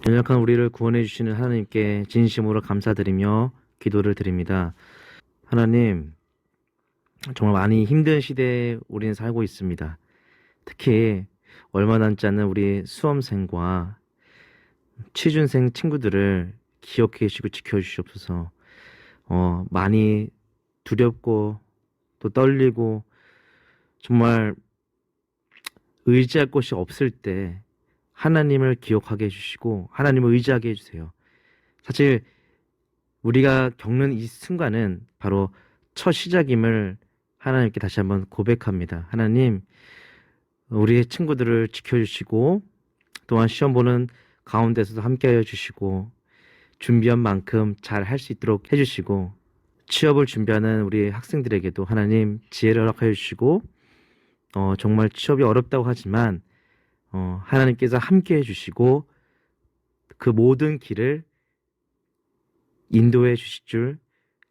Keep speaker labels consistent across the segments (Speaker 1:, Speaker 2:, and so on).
Speaker 1: 연약한 우리를 구원해 주시는 하나님께 진심으로 감사드리며 기도를 드립니다. 하나님, 정말 많이 힘든 시대에 우리는 살고 있습니다. 특히 얼마 남지 않은 우리 수험생과 취준생 친구들을 기억해 주시고 지켜주시옵소서. 많이 두렵고 또 떨리고 정말 의지할 곳이 없을 때 하나님을 기억하게 해주시고 하나님을 의지하게 해주세요. 사실 우리가 겪는 이 순간은 바로 첫 시작임을 하나님께 다시 한번 고백합니다. 하나님, 우리의 친구들을 지켜주시고 또한 시험 보는 가운데서도 함께하여 주시고 준비한 만큼 잘 할 수 있도록 해주시고 취업을 준비하는 우리 학생들에게도 하나님 지혜를 허락하여 주시고 정말 취업이 어렵다고 하지만 하나님께서 함께해 주시고 그 모든 길을 인도해 주실 줄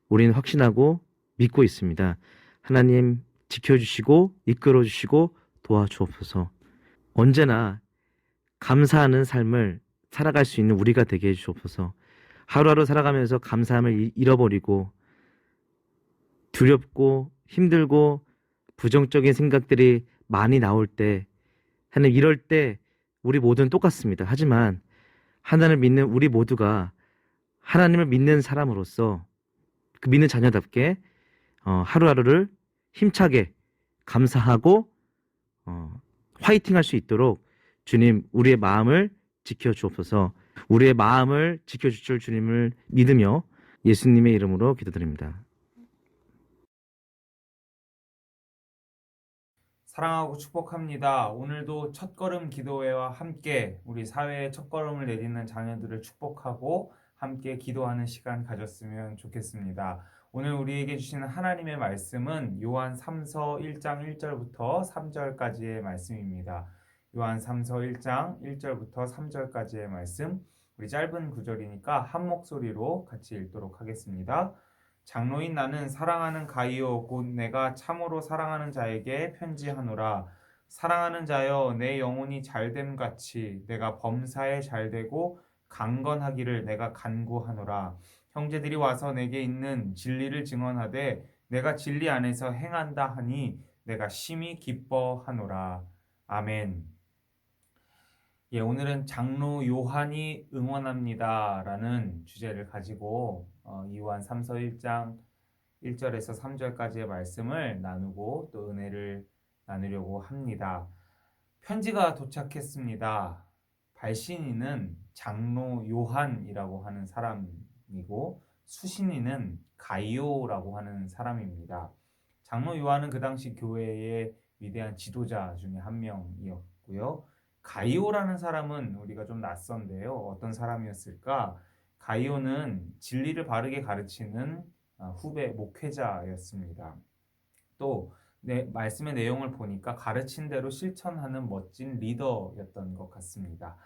Speaker 1: 우리는 확신하고 믿고 있습니다. 하나님 지켜주시고 이끌어 주시고 도와주옵소서. 언제나 감사하는 삶을 살아갈 수 있는 우리가 되게 해주옵소서. 하루하루 살아가면서 감사함을 잃어버리고 두렵고 힘들고 부정적인 생각들이 많이 나올 때 하나님 이럴 때 우리 모두는 똑같습니다. 하지만 하나님을 믿는 우리 모두가 하나님을 믿는 사람으로서 그 믿는 자녀답게 하루하루를 힘차게 감사하고 화이팅 할 수 있도록 주님 우리의 마음을 지켜주옵소서. 우리의 마음을 지켜줄 줄 주님을 믿으며 예수님의 이름으로 기도드립니다.
Speaker 2: 사랑하고 축복합니다. 오늘도 첫걸음 기도회와 함께 우리 사회의 첫걸음을 내딛는 자녀들을 축복하고 함께 기도하는 시간 가졌으면 좋겠습니다. 오늘 우리에게 주시는 하나님의 말씀은 요한 3서 1장 1절부터 3절까지의 말씀입니다. 요한 3서 1장 1절부터 3절까지의 말씀, 우리 짧은 구절이니까 한 목소리로 같이 읽도록 하겠습니다. 장로인 나는 사랑하는 가이오 곧 내가 참으로 사랑하는 자에게 편지하노라. 사랑하는 자여 내 영혼이 잘됨 같이 내가 범사에 잘되고 강건하기를 내가 간구하노라. 형제들이 와서 내게 있는 진리를 증언하되 내가 진리 안에서 행한다 하니 내가 심히 기뻐하노라. 아멘. 오늘은 장로 요한이 응원합니다 라는 주제를 가지고 요한 3서 1장 1절에서 3절까지의 말씀을 나누고 또 은혜를 나누려고 합니다. 편지가 도착했습니다. 발신인은 장로 요한이라고 하는 사람이고 수신인은 가이오라고 하는 사람입니다. 장로 요한은 그 당시 교회의 위대한 지도자 중에 한 명이었고요. 가이오라는 사람은 우리가 좀 낯선데요. 어떤 사람이었을까? 가이오는 진리를 바르게 가르치는 후배 목회자였습니다. 또 말씀의 내용을 보니까 가르친 대로 실천하는 멋진 리더였던 것 같습니다.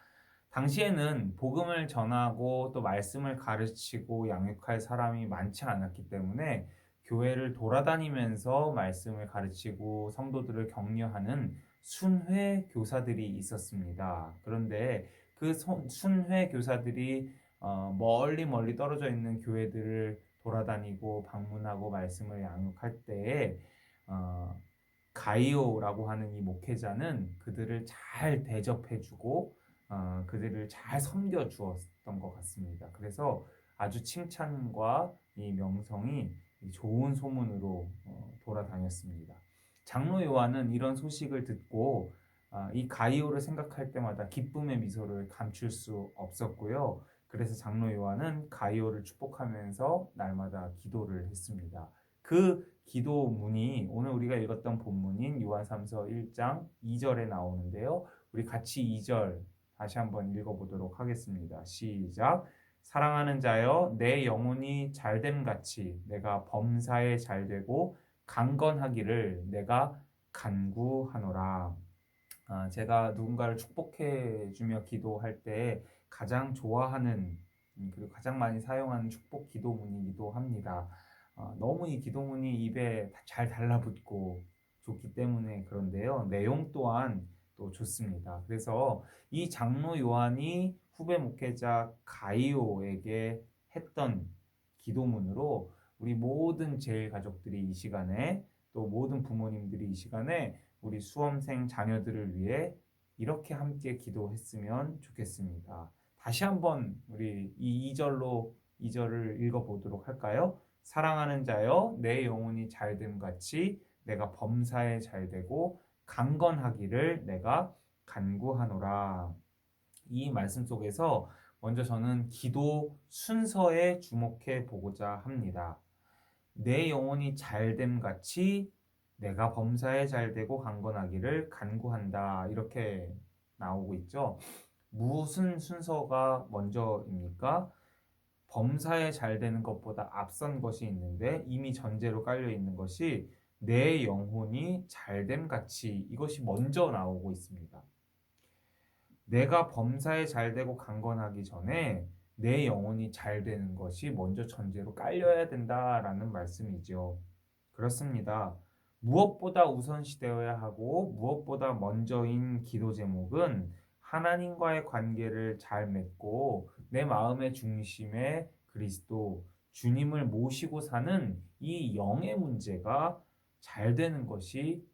Speaker 2: 당시에는 복음을 전하고 또 말씀을 가르치고 양육할 사람이 많지 않았기 때문에 교회를 돌아다니면서 말씀을 가르치고 성도들을 격려하는 순회 교사들이 있었습니다. 그런데 그 순회 교사들이 멀리 떨어져 있는 교회들을 돌아다니고 방문하고 말씀을 양육할 때에 가이오라고 하는 이 목회자는 그들을 잘 대접해주고 그들을 잘 섬겨주었던 것 같습니다. 그래서 아주 칭찬과 이 명성이 좋은 소문으로 돌아다녔습니다. 장로 요한은 이런 소식을 듣고 이 가이오를 생각할 때마다 기쁨의 미소를 감출 수 없었고요. 그래서 장로 요한은 가이오를 축복하면서 날마다 기도를 했습니다. 그 기도문이 오늘 우리가 읽었던 본문인 요한삼서 1장 2절에 나오는데요. 우리 같이 2절 다시 한번 읽어보도록 하겠습니다. 시작. 사랑하는 자여, 내 영혼이 잘됨 같이 내가 범사에 잘되고 강건하기를 내가 간구하노라. 제가 누군가를 축복해주며 기도할 때 가장 좋아하는 그리고 가장 많이 사용하는 축복 기도문이기도 합니다. 너무 이 기도문이 입에 잘 달라붙고 좋기 때문에 그런데요. 내용 또한 또 좋습니다. 그래서 이 장로 요한이 후배 목회자 가이오에게 했던 기도문으로 우리 모든 제일 가족들이 이 시간에 또 모든 부모님들이 이 시간에 우리 수험생 자녀들을 위해 이렇게 함께 기도했으면 좋겠습니다. 다시 한번 우리 이 2절을 읽어보도록 할까요? 사랑하는 자여, 내 영혼이 잘됨 같이 내가 범사에 잘되고 강건하기를 내가 간구하노라. 이 말씀 속에서 먼저 저는 기도 순서에 주목해 보고자 합니다. 내 영혼이 잘됨 같이 내가 범사에 잘되고 강건하기를 간구한다. 이렇게 나오고 있죠. 무슨 순서가 먼저입니까? 범사에 잘 되는 것보다 앞선 것이 있는데 이미 전제로 깔려 있는 것이 내 영혼이 잘됨 같이 이것이 먼저 나오고 있습니다. 내가 범사에 잘 되고 강건하기 전에 내 영혼이 잘 되는 것이 먼저 전제로 깔려야 된다라는 말씀이죠. 그렇습니다. 무엇보다 우선시되어야 하고 무엇보다 먼저인 기도 제목은 하나님과의 관계를 잘 맺고 내 마음의 중심에 그리스도, 주님을 모시고 사는 이 영의 문제가 잘 되는 것이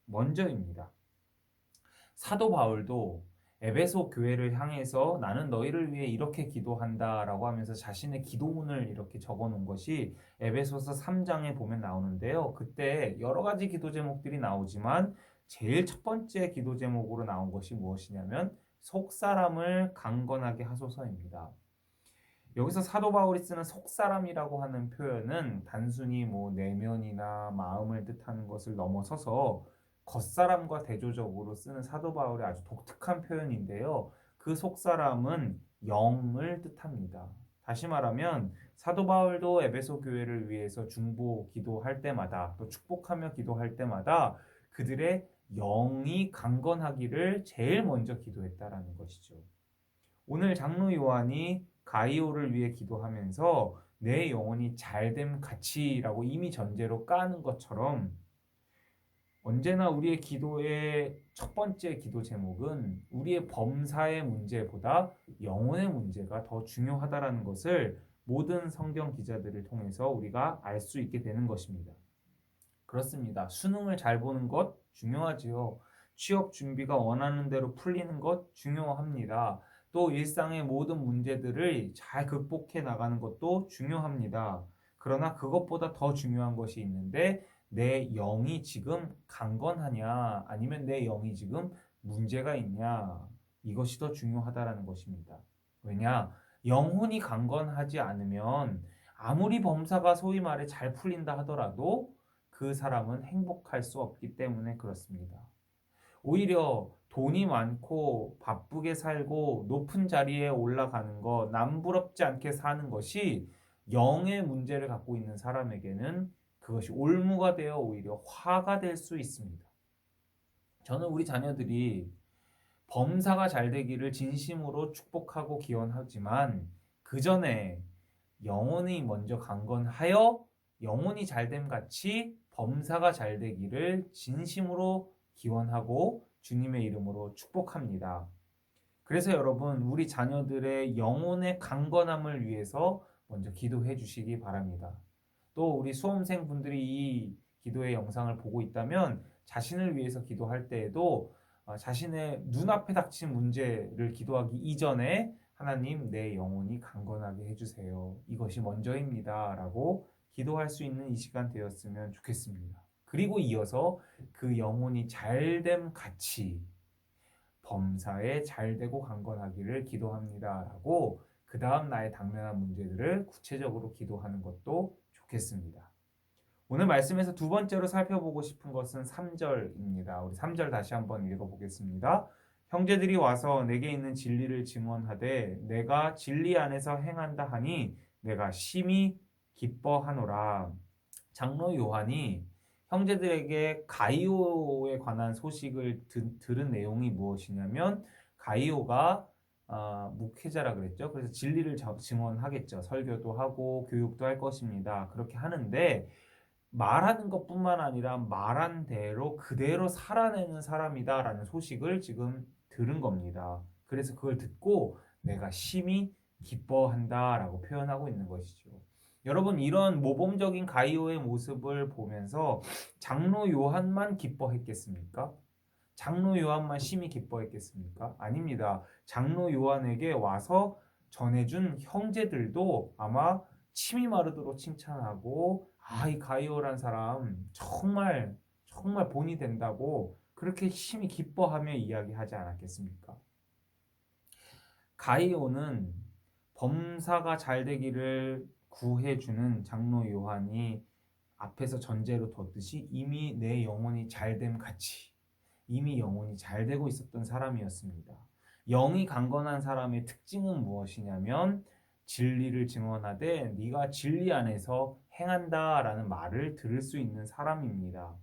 Speaker 2: 먼저입니다. 사도 바울도 에베소 교회를 향해서 나는 너희를 위해 이렇게 기도한다 라고 하면서 자신의 기도문을 이렇게 적어 놓은 것이 에베소서 3장에 보면 나오는데요. 그때 여러 가지 기도 제목들이 나오지만 제일 첫 번째 기도 제목으로 나온 것이 무엇이냐면 속사람을 강건하게 하소서입니다. 여기서 사도 바울이 쓰는 속사람이라고 하는 표현은 단순히 내면이나 마음을 뜻하는 것을 넘어서서 겉사람과 대조적으로 쓰는 사도 바울의 아주 독특한 표현인데요. 그 속사람은 영을 뜻합니다. 다시 말하면 사도 바울도 에베소 교회를 위해서 중보 기도할 때마다 또 축복하며 기도할 때마다 그들의 영이 강건하기를 제일 먼저 기도했다라는 것이죠. 오늘 장로 요한이 가이오를 위해 기도하면서 내 영혼이 잘됨 같이라고 이미 전제로 까는 것처럼 언제나 우리의 기도의 첫 번째 기도 제목은 우리의 범사의 문제보다 영혼의 문제가 더 중요하다라는 것을 모든 성경 기자들을 통해서 우리가 알 수 있게 되는 것입니다. 그렇습니다. 수능을 잘 보는 것 중요하지요. 취업 준비가 원하는 대로 풀리는 것 중요합니다. 또 일상의 모든 문제들을 잘 극복해 나가는 것도 중요합니다. 그러나 그것보다 더 중요한 것이 있는데 내 영이 지금 강건하냐 아니면 내 영이 지금 문제가 있냐 이것이 더 중요하다라는 것입니다. 왜냐? 영혼이 강건하지 않으면 아무리 범사가 소위 말해 잘 풀린다 하더라도 그 사람은 행복할 수 없기 때문에 그렇습니다. 오히려 돈이 많고 바쁘게 살고 높은 자리에 올라가는 것, 남부럽지 않게 사는 것이 영의 문제를 갖고 있는 사람에게는 그것이 올무가 되어 오히려 화가 될 수 있습니다. 저는 우리 자녀들이 범사가 잘 되기를 진심으로 축복하고 기원하지만 그 전에 영혼이 먼저 강건하여 영혼이 잘됨 같이 범사가 잘 되기를 진심으로 기원하고 주님의 이름으로 축복합니다. 그래서 여러분 우리 자녀들의 영혼의 강건함을 위해서 먼저 기도해 주시기 바랍니다. 또 우리 수험생 분들이 이 기도의 영상을 보고 있다면 자신을 위해서 기도할 때에도 자신의 눈앞에 닥친 문제를 기도하기 이전에 하나님 내 영혼이 강건하게 해주세요. 이것이 먼저입니다. 라고 기도할 수 있는 이 시간 되었으면 좋겠습니다. 그리고 이어서 그 영혼이 잘됨 같이 범사에 잘되고 강건하기를 기도합니다. 라고 그 다음 나의 당면한 문제들을 구체적으로 기도하는 것도 좋겠습니다. 오늘 말씀에서 두 번째로 살펴보고 싶은 것은 3절입니다. 우리 3절 다시 한번 읽어보겠습니다. 형제들이 와서 내게 있는 진리를 증언하되 내가 진리 안에서 행한다 하니 내가 심히 기뻐하노라. 장로 요한이 형제들에게 가이오에 관한 소식을 들은 내용이 무엇이냐면 가이오가 목회자라 그랬죠. 그래서 진리를 증언하겠죠. 설교도 하고 교육도 할 것입니다. 그렇게 하는데 말하는 것뿐만 아니라 말한 대로 그대로 살아내는 사람이다라는 소식을 지금 들은 겁니다. 그래서 그걸 듣고 내가 심히 기뻐한다라고 표현하고 있는 것이죠. 여러분 이런 모범적인 가이오의 모습을 보면서 장로 요한만 기뻐했겠습니까? 장로 요한만 심히 기뻐했겠습니까? 아닙니다. 장로 요한에게 와서 전해준 형제들도 아마 침이 마르도록 칭찬하고 이 가이오란 사람 정말 본이 된다고 그렇게 심히 기뻐하며 이야기하지 않았겠습니까? 가이오는 범사가 잘 되기를 구해주는 장로 요한이 앞에서 전제로 뒀듯이 이미 내 영혼이 잘됨 같이 이미 영혼이 잘 되고 있었던 사람이었습니다. 영이 강건한 사람의 특징은 무엇이냐면 진리를 증언하되 네가 진리 안에서 행한다라는 말을 들을 수 있는 사람입니다.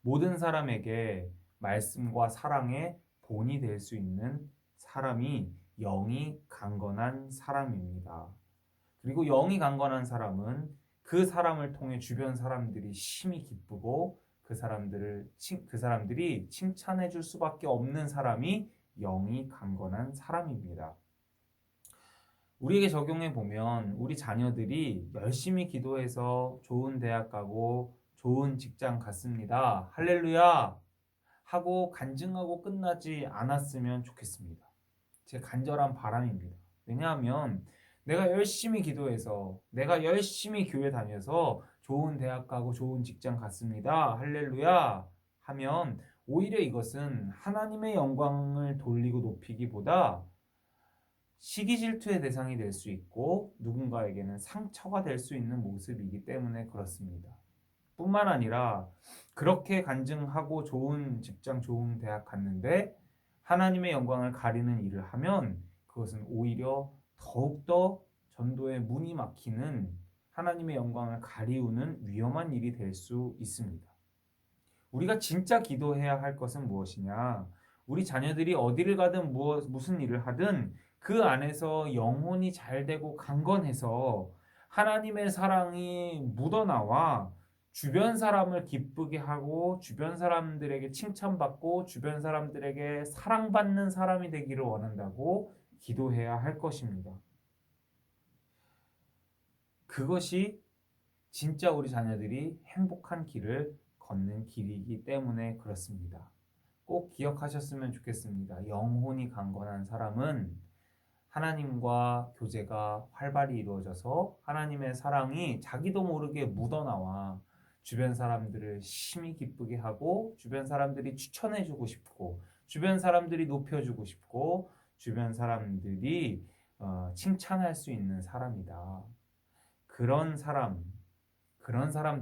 Speaker 2: 모든 사람에게 말씀과 사랑의 본이 될 수 있는 사람이 영이 강건한 사람입니다. 그리고 영이 강건한 사람은 그 사람을 통해 주변 사람들이 심히 기쁘고 그 사람들이 칭찬해 줄 수밖에 없는 사람이 영이 강건한 사람입니다. 우리에게 적용해 보면 우리 자녀들이 열심히 기도해서 좋은 대학 가고 좋은 직장 갔습니다. 할렐루야! 하고 간증하고 끝나지 않았으면 좋겠습니다. 제 간절한 바람입니다. 왜냐하면 내가 열심히 기도해서 내가 열심히 교회 다녀서 좋은 대학 가고 좋은 직장 갔습니다. 할렐루야! 하면 오히려 이것은 하나님의 영광을 돌리고 높이기보다 시기 질투의 대상이 될 수 있고 누군가에게는 상처가 될 수 있는 모습이기 때문에 그렇습니다. 뿐만 아니라 그렇게 간증하고 좋은 직장, 좋은 대학 갔는데 하나님의 영광을 가리는 일을 하면 그것은 오히려 더욱더 전도의 문이 막히는 하나님의 영광을 가리우는 위험한 일이 될 수 있습니다. 우리가 진짜 기도해야 할 것은 무엇이냐? 우리 자녀들이 어디를 가든 무슨 일을 하든 그 안에서 영혼이 잘 되고 강건해서 하나님의 사랑이 묻어나와 주변 사람을 기쁘게 하고 주변 사람들에게 칭찬받고 주변 사람들에게 사랑받는 사람이 되기를 원한다고 기도해야 할 것입니다. 그것이 진짜 우리 자녀들이 행복한 길을 걷는 길이기 때문에 그렇습니다. 꼭 기억하셨으면 좋겠습니다. 영혼이 강건한 사람은 하나님과 교제가 활발히 이루어져서 하나님의 사랑이 자기도 모르게 묻어나와 주변 사람들을 심히 기쁘게 하고 주변 사람들이 추천해주고 싶고 주변 사람들이 높여주고 싶고 주변 사람들이 칭찬할 수 있는 사람이다. 그런 사람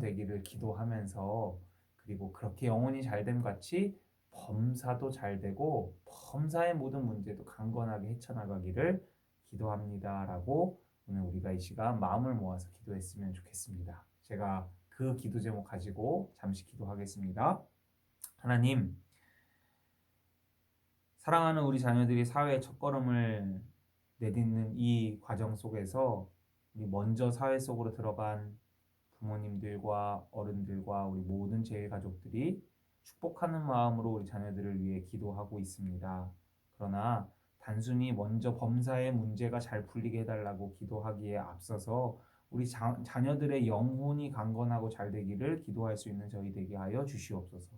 Speaker 2: 되기를 기도하면서 그리고 그렇게 영혼이 잘됨 같이 범사도 잘 되고 범사의 모든 문제도 강건하게 헤쳐나가기를 기도합니다. 라고 오늘 우리가 이 시간 마음을 모아서 기도했으면 좋겠습니다. 제가 그 기도 제목 가지고 잠시 기도하겠습니다. 하나님, 사랑하는 우리 자녀들이 사회의 첫걸음을 내딛는 이 과정 속에서 우리 먼저 사회 속으로 들어간 부모님들과 어른들과 우리 모든 제일 가족들이 축복하는 마음으로 우리 자녀들을 위해 기도하고 있습니다. 그러나 단순히 먼저 범사의 문제가 잘 풀리게 해달라고 기도하기에 앞서서 우리 자녀들의 영혼이 강건하고 잘 되기를 기도할 수 있는 저희 되게 하여 주시옵소서.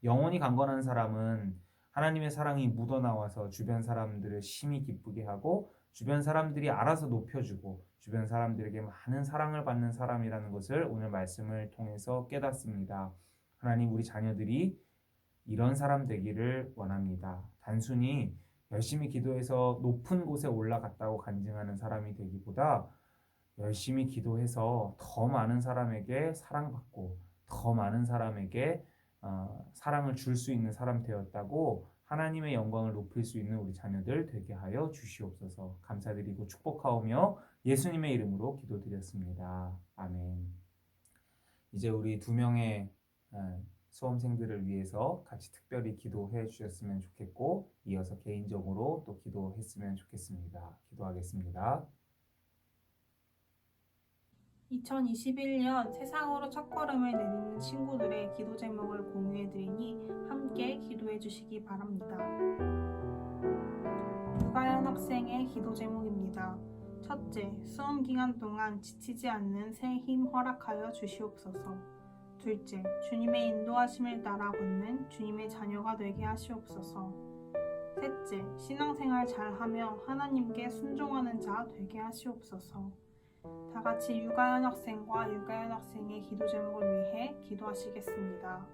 Speaker 2: 영혼이 강건한 사람은 하나님의 사랑이 묻어나와서 주변 사람들을 심히 기쁘게 하고 주변 사람들이 알아서 높여주고 주변 사람들에게 많은 사랑을 받는 사람이라는 것을 오늘 말씀을 통해서 깨닫습니다. 하나님, 우리 자녀들이 이런 사람 되기를 원합니다. 단순히 열심히 기도해서 높은 곳에 올라갔다고 간증하는 사람이 되기보다 열심히 기도해서 더 많은 사람에게 사랑받고 더 많은 사람에게 사랑을 줄 수 있는 사람 되었다고 하나님의 영광을 높일 수 있는 우리 자녀들 되게 하여 주시옵소서. 감사드리고 축복하오며 예수님의 이름으로 기도드렸습니다. 아멘. 이제 우리 2명의 수험생들을 위해서 같이 특별히 기도해 주셨으면 좋겠고, 이어서 개인적으로 또 기도했으면 좋겠습니다. 기도하겠습니다.
Speaker 3: 2021년 세상으로 첫걸음을 내딛는 친구들의 기도 제목을 공유해드리니 함께 기도해 주시기 바랍니다. 유가연 학생의 기도 제목입니다. 첫째, 수험 기간 동안 지치지 않는 새 힘 허락하여 주시옵소서. 둘째, 주님의 인도하심을 따라 걷는 주님의 자녀가 되게 하시옵소서. 셋째, 신앙생활 잘하며 하나님께 순종하는 자 되게 하시옵소서. 다 같이 유가연 학생과 유가연 학생의 기도 제목을 위해 기도하시겠습니다.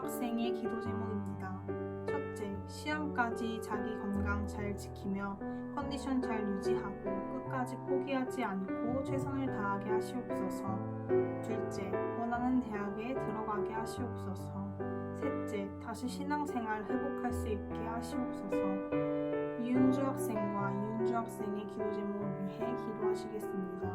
Speaker 3: 학생의 기도 제목입니다. 첫째, 시험까지 자기 건강 잘 지키며 컨디션 잘 유지하고 끝까지 포기하지 않고 최선을 다하게 하시옵소서. 둘째, 원하는 대학에 들어가게 하시옵소서. 셋째, 다시 신앙생활 회복할 수 있게 하시옵소서. 이윤주 학생과 이윤주 학생의 기도 제목을 위해 기도하시겠습니다.